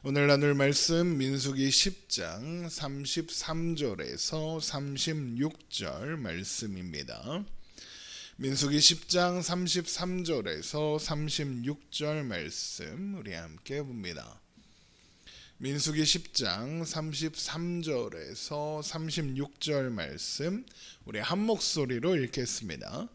오늘 나눌 말씀 민수기 10장 33절에서 36절 말씀입니다. 민수기 10장 33절에서 36절 말씀 우리 함께 봅니다. 민수기 10장 33절에서 36절 말씀 우리 한 목소리로 읽겠습니다.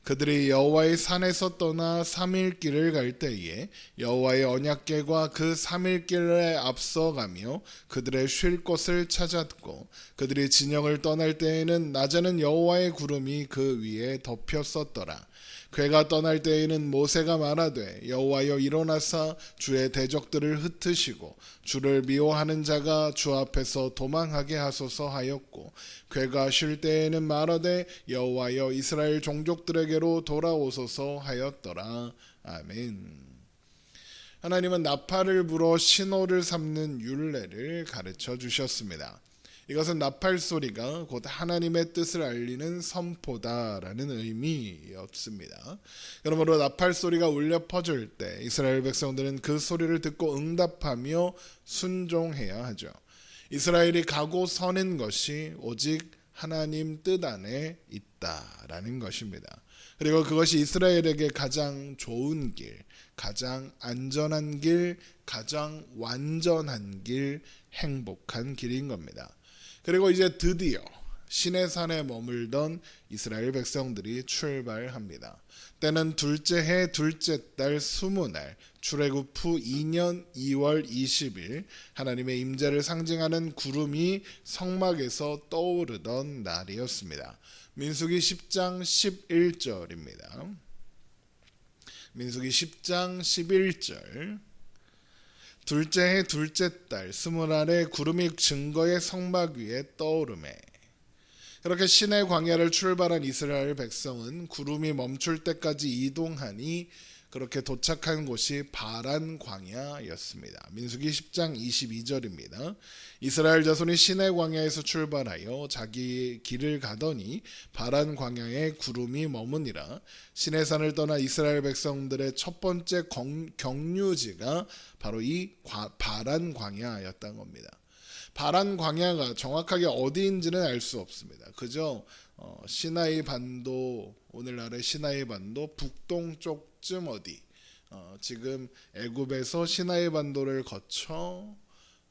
그들이 여호와의 산에서 떠나 3일 길을 갈 때에 여호와의 언약궤가 그 3일 길에 앞서가며 그들의 쉴 곳을 찾았고 그들이 진영을 떠날 때에는 낮에는 여호와의 구름이 그 위에 덮였었더라. 궤가 떠날 때에는 모세가 말하되 여호와여 일어나사 주의 대적들을 흩으시고 주를 미워하는 자가 주 앞에서 도망하게 하소서 하였고 궤가 쉴 때에는 말하되 여호와여 이스라엘 종족들에게로 돌아오소서 하였더라. 아멘. 하나님은 나팔을 불어 신호를 삼는 율례를 가르쳐 주셨습니다. 이것은 나팔 소리가 곧 하나님의 뜻을 알리는 선포다라는 의미였습니다. 그러므로 나팔 소리가 울려 퍼질 때 이스라엘 백성들은 그 소리를 듣고 응답하며 순종해야 하죠. 이스라엘이 가고 서는 것이 오직 하나님 뜻 안에 있다라는 것입니다. 그리고 그것이 이스라엘에게 가장 좋은 길, 가장 안전한 길, 가장 완전한 길, 행복한 길인 겁니다. 그리고 이제 드디어 시내산에 머물던 이스라엘 백성들이 출발합니다. 때는 둘째 해 둘째 달 20날 출애굽 후 2년 2월 20일 하나님의 임재를 상징하는 구름이 성막에서 떠오르던 날이었습니다. 민수기 10장 11절입니다. 민수기 10장 11절 둘째 해 둘째 달 20날에 구름이 증거의 성막 위에 떠오르매. 그렇게 시내 광야를 출발한 이스라엘 백성은 구름이 멈출 때까지 이동하니 그렇게 도착한 곳이 바란 광야였습니다. 민수기 10장 22절입니다. 이스라엘 자손이 시내 광야에서 출발하여 자기 길을 가더니 바란 광야에 구름이 머무니라. 시내산을 떠나 이스라엘 백성들의 첫 번째 경유지가 바로 이 바란 광야였던 겁니다. 바란 광야가 정확하게 어디인지는 알 수 없습니다. 그저 시나이 반도, 오늘날의 시나이 반도 북동쪽쯤 어디, 지금 애굽에서 시나이 반도를 거쳐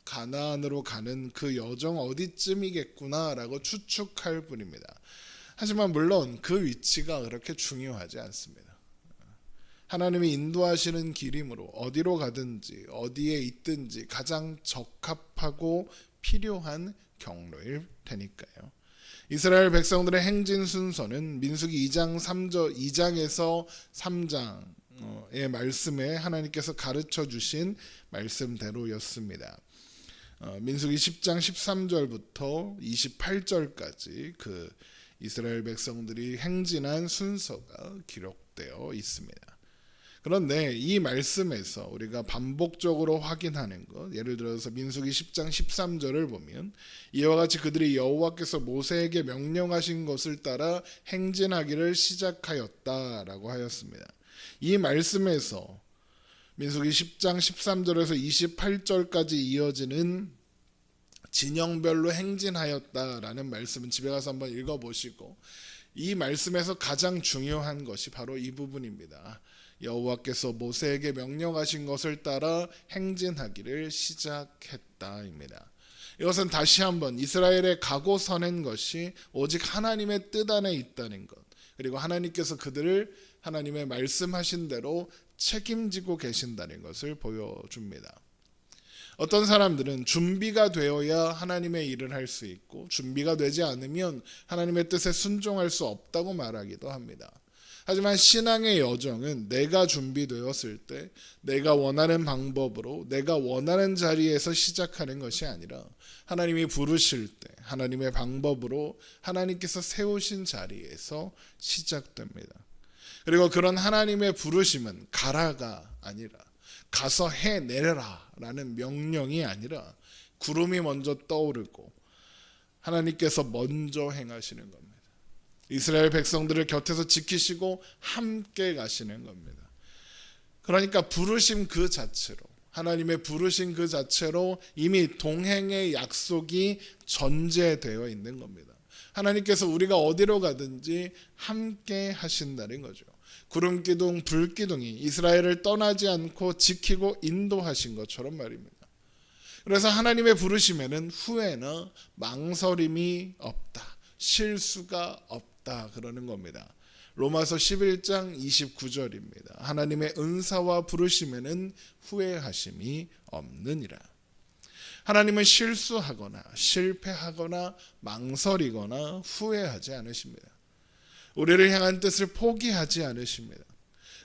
가나안으로 가는 그 여정 어디쯤이겠구나라고 추측할 뿐입니다. 하지만 물론 그 위치가 그렇게 중요하지 않습니다. 하나님이 인도하시는 길이므로 어디로 가든지 어디에 있든지 가장 적합하고 필요한 경로일 테니까요. 이스라엘 백성들의 행진 순서는 민수기 2장에서 3장의 말씀에 하나님께서 가르쳐 주신 말씀대로였습니다. 민수기 10장 13절부터 28절까지 그 이스라엘 백성들이 행진한 순서가 기록되어 있습니다. 그런데 이 말씀에서 우리가 반복적으로 확인하는 것, 예를 들어서 민수기 10장 13절을 보면 이와 같이 그들이 여호와께서 모세에게 명령하신 것을 따라 행진하기를 시작하였다라고 하였습니다. 이 말씀에서 민수기 10장 13절에서 28절까지 이어지는 진영별로 행진하였다라는 말씀은 집에 가서 한번 읽어보시고 이 말씀에서 가장 중요한 것이 바로 이 부분입니다. 여호와께서 모세에게 명령하신 것을 따라 행진하기를 시작했다입니다. 이것은 다시 한번 이스라엘의 가고 서는 것이 오직 하나님의 뜻 안에 있다는 것, 그리고 하나님께서 그들을 하나님의 말씀하신 대로 책임지고 계신다는 것을 보여줍니다. 어떤 사람들은 준비가 되어야 하나님의 일을 할 수 있고 준비가 되지 않으면 하나님의 뜻에 순종할 수 없다고 말하기도 합니다. 하지만 신앙의 여정은 내가 준비되었을 때 내가 원하는 방법으로 내가 원하는 자리에서 시작하는 것이 아니라 하나님이 부르실 때 하나님의 방법으로 하나님께서 세우신 자리에서 시작됩니다. 그리고 그런 하나님의 부르심은 가라가 아니라 가서 해내려라 라는 명령이 아니라 구름이 먼저 떠오르고 하나님께서 먼저 행하시는 겁니다. 이스라엘 백성들을 곁에서 지키시고 함께 가시는 겁니다. 그러니까 부르심 그 자체로 하나님의 부르신 그 자체로 이미 동행의 약속이 전제되어 있는 겁니다. 하나님께서 우리가 어디로 가든지 함께 하신다는 거죠. 구름기둥 불기둥이 이스라엘을 떠나지 않고 지키고 인도하신 것처럼 말입니다. 그래서 하나님의 부르심에는 후회나 망설임이 없다, 실수가 없다 그러는 겁니다. 로마서 11장 29절입니다. 하나님의 은사와 부르심에는 후회하심이 없느니라. 하나님은 실수하거나 실패하거나 망설이거나 후회하지 않으십니다. 우리를 향한 뜻을 포기하지 않으십니다.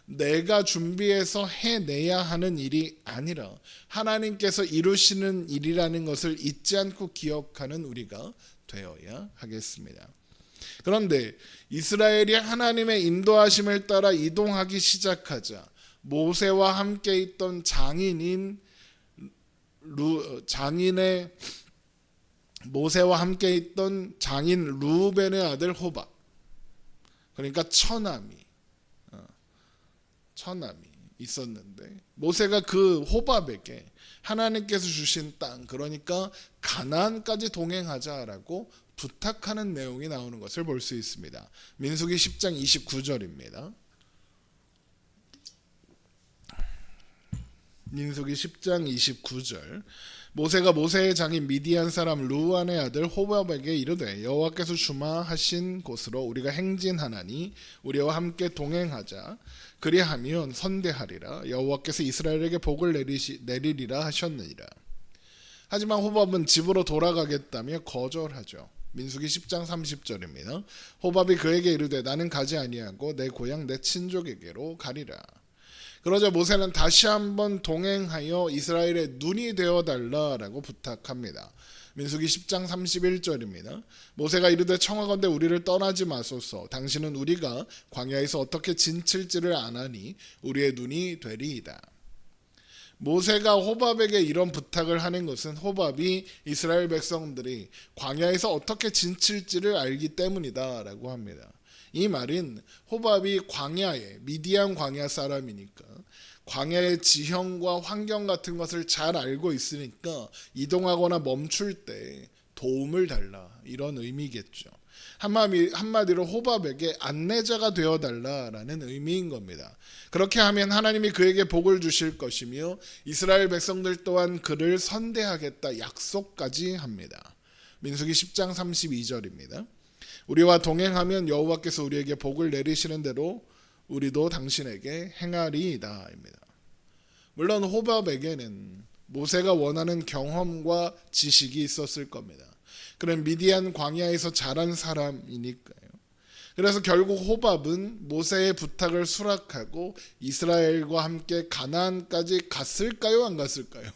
내가 준비해서 해내야 하는 일이 아니라 하나님께서 이루시는 일이라는 것을 잊지 않고 기억하는 우리가 되어야 하겠습니다. 그런데 이스라엘이 하나님의 인도하심을 따라 이동하기 시작하자 모세와 함께 있던 모세와 함께 있던 장인 루벤의 아들 호밥, 그러니까 처남이 있었는데 모세가 그 호밥에게 하나님께서 주신 땅, 그러니까 가나안까지 동행하자라고 부탁하는 내용이 나오는 것을 볼 수 있습니다. 민수기 10장 29절입니다. 민수기 10장 29절. 모세가 모세의 장인 미디안 사람 루안의 아들 호밥에게 이르되 여호와께서 주마하신 곳으로 우리가 행진하나니 우리와 함께 동행하자. 그리하면 선대하리라. 여호와께서 이스라엘에게 복을 내리리라 하셨느니라. 하지만 호밥은 집으로 돌아가겠다며 거절하죠. 민수기 10장 30절입니다. 호밥이 그에게 이르되 나는 가지 아니하고 내 고향 내 친족에게로 가리라. 그러자 모세는 다시 한번 동행하여 이스라엘의 눈이 되어달라라고 부탁합니다. 민수기 10장 31절입니다. 모세가 이르되 청하건대 우리를 떠나지 마소서. 당신은 우리가 광야에서 어떻게 지칠지를 아나니 우리의 눈이 되리이다. 모세가 호밥에게 이런 부탁을 하는 것은 호밥이 이스라엘 백성들이 광야에서 어떻게 지칠지를 알기 때문이다라고 합니다. 이 말은 호밥이 광야에 미디안 광야 사람이니까 광야의 지형과 환경 같은 것을 잘 알고 있으니까 이동하거나 멈출 때 도움을 달라, 이런 의미겠죠. 한마디로 호밥에게 안내자가 되어달라라는 의미인 겁니다. 그렇게 하면 하나님이 그에게 복을 주실 것이며 이스라엘 백성들 또한 그를 선대하겠다 약속까지 합니다. 민수기 10장 32절입니다. 우리와 동행하면 여호와께서 우리에게 복을 내리시는 대로 우리도 당신에게 행하리이다 입니다. 물론 호밥에게는 모세가 원하는 경험과 지식이 있었을 겁니다. 그는 미디안 광야에서 자란 사람이니까요. 그래서 결국 호밥은 모세의 부탁을 수락하고 이스라엘과 함께 가나안까지 갔을까요, 안 갔을까요?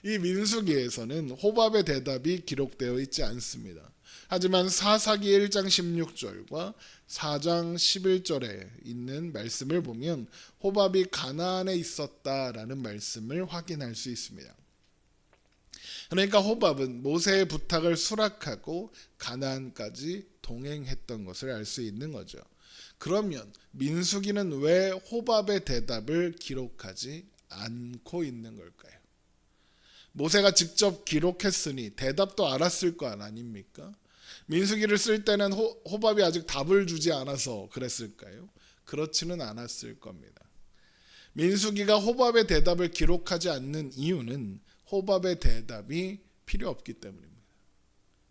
이 민수기에서는 호밥의 대답이 기록되어 있지 않습니다. 하지만 사사기 1장 16절과 4장 11절에 있는 말씀을 보면 호밥이 가나안에 있었다라는 말씀을 확인할 수 있습니다. 그러니까 호밥은 모세의 부탁을 수락하고 가나안까지 동행했던 것을 알 수 있는 거죠. 그러면 민수기는 왜 호밥의 대답을 기록하지 않고 있는 걸까요? 모세가 직접 기록했으니 대답도 알았을 거 아닙니까? 민수기를 쓸 때는 호밥이 아직 답을 주지 않아서 그랬을까요? 그렇지는 않았을 겁니다. 민수기가 호밥의 대답을 기록하지 않는 이유는 호밥의 대답이 필요 없기 때문입니다.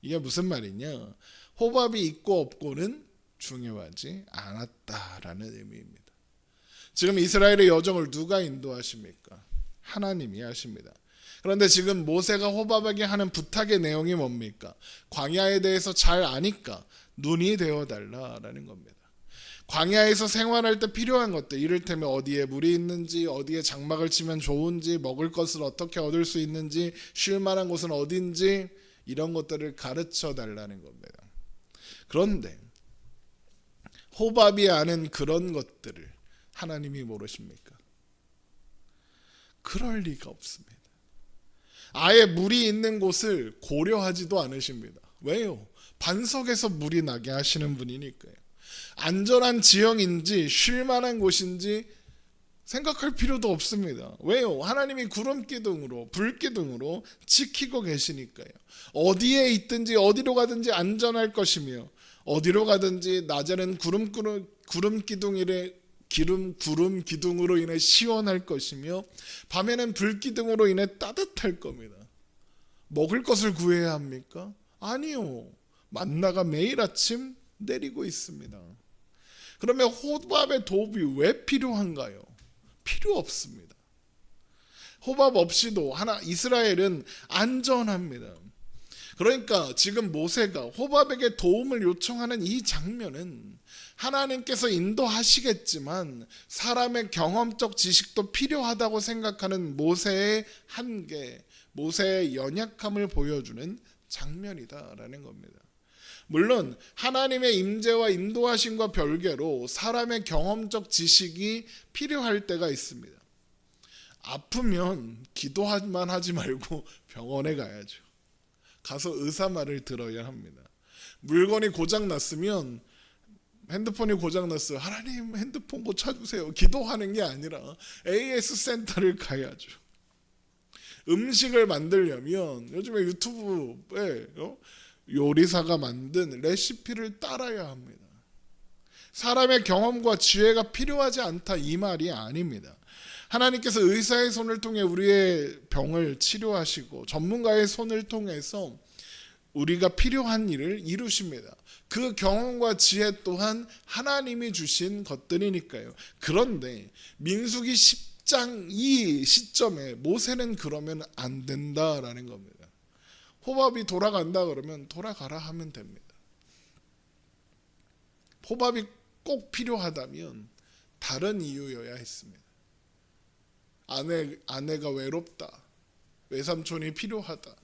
이게 무슨 말이냐? 호밥이 있고 없고는 중요하지 않았다라는 의미입니다. 지금 이스라엘의 여정을 누가 인도하십니까? 하나님이 하십니다. 그런데 지금 모세가 호밥에게 하는 부탁의 내용이 뭡니까? 광야에 대해서 잘 아니까 눈이 되어달라라는 겁니다. 광야에서 생활할 때 필요한 것들, 이를테면 어디에 물이 있는지, 어디에 장막을 치면 좋은지, 먹을 것을 어떻게 얻을 수 있는지, 쉴 만한 곳은 어딘지, 이런 것들을 가르쳐 달라는 겁니다. 그런데 호밥이 아는 그런 것들을 하나님이 모르십니까? 그럴 리가 없습니다. 아예 물이 있는 곳을 고려하지도 않으십니다. 왜요? 반석에서 물이 나게 하시는 분이니까요. 안전한 지형인지 쉴 만한 곳인지 생각할 필요도 없습니다. 왜요? 하나님이 구름 기둥으로 불 기둥으로 지키고 계시니까요. 어디에 있든지 어디로 가든지 안전할 것이며 어디로 가든지 낮에는 구름 기둥으로 인해 시원할 것이며 밤에는 불 기둥으로 인해 따뜻할 겁니다. 먹을 것을 구해야 합니까? 아니요. 만나가 매일 아침 내리고 있습니다. 그러면 호밥의 도움이 왜 필요한가요? 필요 없습니다. 호밥 없이도 이스라엘은 안전합니다. 그러니까 지금 모세가 호밥에게 도움을 요청하는 이 장면은 하나님께서 인도하시겠지만 사람의 경험적 지식도 필요하다고 생각하는 모세의 한계, 모세의 연약함을 보여주는 장면이다라는 겁니다. 물론 하나님의 임재와 인도하심과 별개로 사람의 경험적 지식이 필요할 때가 있습니다. 아프면 기도만 하지 말고 병원에 가야죠. 가서 의사 말을 들어야 합니다. 물건이 고장났으면 핸드폰이 고장났어요. 하나님 핸드폰 고쳐주세요. 기도하는 게 아니라 AS 센터를 가야죠. 음식을 만들려면 요즘에 유튜브에 요리사가 만든 레시피를 따라야 합니다. 사람의 경험과 지혜가 필요하지 않다 이 말이 아닙니다. 하나님께서 의사의 손을 통해 우리의 병을 치료하시고 전문가의 손을 통해서 우리가 필요한 일을 이루십니다. 그 경험과 지혜 또한 하나님이 주신 것들이니까요. 그런데 민수기 10장 이 시점에 모세는 그러면 안 된다라는 겁니다. 호밥이 돌아간다 그러면 돌아가라 하면 됩니다. 호밥이 꼭 필요하다면 다른 이유여야 했습니다. 아내가 외롭다, 외삼촌이 필요하다,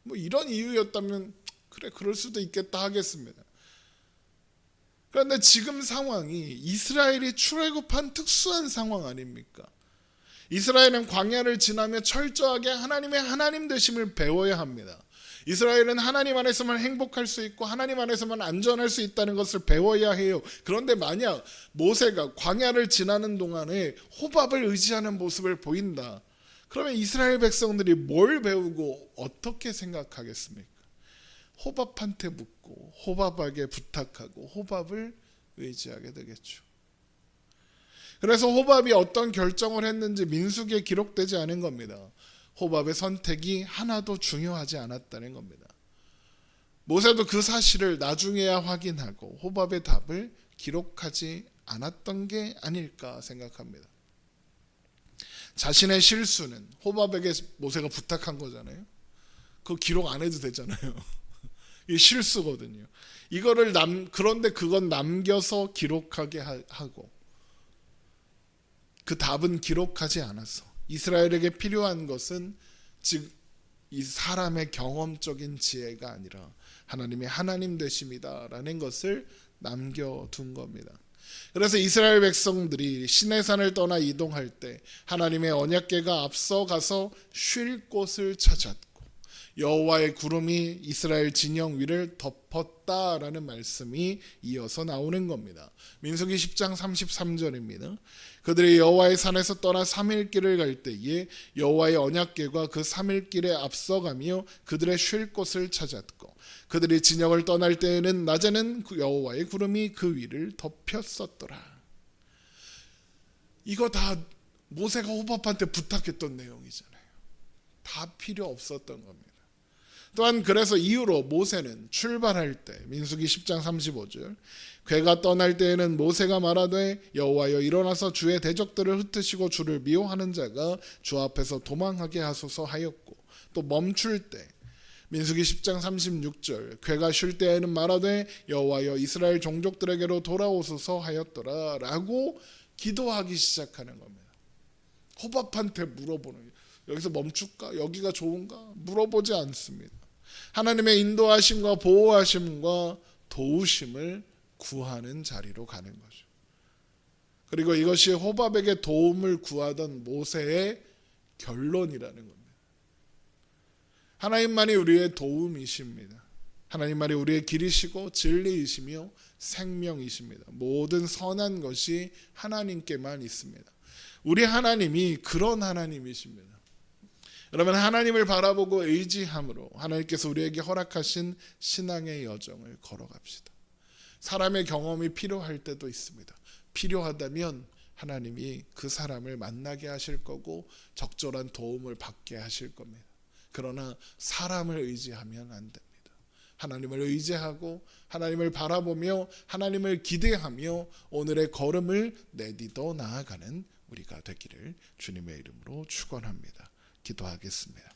뭐 이런 이유였다면 그래 그럴 수도 있겠다 하겠습니다. 그런데 지금 상황이 이스라엘이 출애굽한 특수한 상황 아닙니까? 이스라엘은 광야를 지나며 철저하게 하나님의 하나님 되심을 배워야 합니다. 이스라엘은 하나님 안에서만 행복할 수 있고 하나님 안에서만 안전할 수 있다는 것을 배워야 해요. 그런데 만약 모세가 광야를 지나는 동안에 호밥을 의지하는 모습을 보인다. 그러면 이스라엘 백성들이 뭘 배우고 어떻게 생각하겠습니까? 호밥한테 묻고 호밥에게 부탁하고 호밥을 의지하게 되겠죠. 그래서 호밥이 어떤 결정을 했는지 민수기에 기록되지 않은 겁니다. 호밥의 선택이 하나도 중요하지 않았다는 겁니다. 모세도 그 사실을 나중에야 확인하고 호밥의 답을 기록하지 않았던 게 아닐까 생각합니다. 자신의 실수는 호밥에게 모세가 부탁한 거잖아요. 그거 기록 안 해도 되잖아요. 이게 실수거든요. 그런데 그건 남겨서 기록하게 하고 그 답은 기록하지 않았어. 이스라엘에게 필요한 것은 즉 이 사람의 경험적인 지혜가 아니라 하나님의 하나님 되심이다라는 것을 남겨둔 겁니다. 그래서 이스라엘 백성들이 시내산을 떠나 이동할 때 하나님의 언약궤가 앞서가서 쉴 곳을 찾았고 여호와의 구름이 이스라엘 진영 위를 덮었다라는 말씀이 이어서 나오는 겁니다. 민수기 10장 33절입니다. 그들이 여호와의 산에서 떠나 3일 길을 갈 때에 여호와의 언약궤가 그 3일 길에 앞서가며 그들의 쉴 곳을 찾았고 그들이 진영을 떠날 때에는 낮에는 여호와의 구름이 그 위를 덮였었더라. 이거 다 모세가 호밥한테 부탁했던 내용이잖아요. 다 필요 없었던 겁니다. 또한 그래서 이후로 모세는 출발할 때 민수기 10장 35절 궤가 떠날 때에는 모세가 말하되 여호와여 일어나서 주의 대적들을 흩으시고 주를 미워하는 자가 주 앞에서 도망하게 하소서 하였고 또 멈출 때 민수기 10장 36절 궤가 쉴 때에는 말하되 여호와여 이스라엘 종족들에게로 돌아오소서 하였더라 라고 기도하기 시작하는 겁니다. 호밥한테 물어보는 거예요. 여기서 멈출까? 여기가 좋은가? 물어보지 않습니다. 하나님의 인도하심과 보호하심과 도우심을 구하는 자리로 가는 거죠. 그리고 이것이 호밥에게 도움을 구하던 모세의 결론이라는 겁니다. 하나님만이 우리의 도움이십니다. 하나님만이 우리의 길이시고 진리이시며 생명이십니다. 모든 선한 것이 하나님께만 있습니다. 우리 하나님이 그런 하나님이십니다. 여러분, 하나님을 바라보고 의지함으로 하나님께서 우리에게 허락하신 신앙의 여정을 걸어갑시다. 사람의 경험이 필요할 때도 있습니다. 필요하다면 하나님이 그 사람을 만나게 하실 거고 적절한 도움을 받게 하실 겁니다. 그러나 사람을 의지하면 안 됩니다. 하나님을 의지하고 하나님을 바라보며 하나님을 기대하며 오늘의 걸음을 내딛어 나아가는 우리가 되기를 주님의 이름으로 축원합니다. 기도하겠습니다.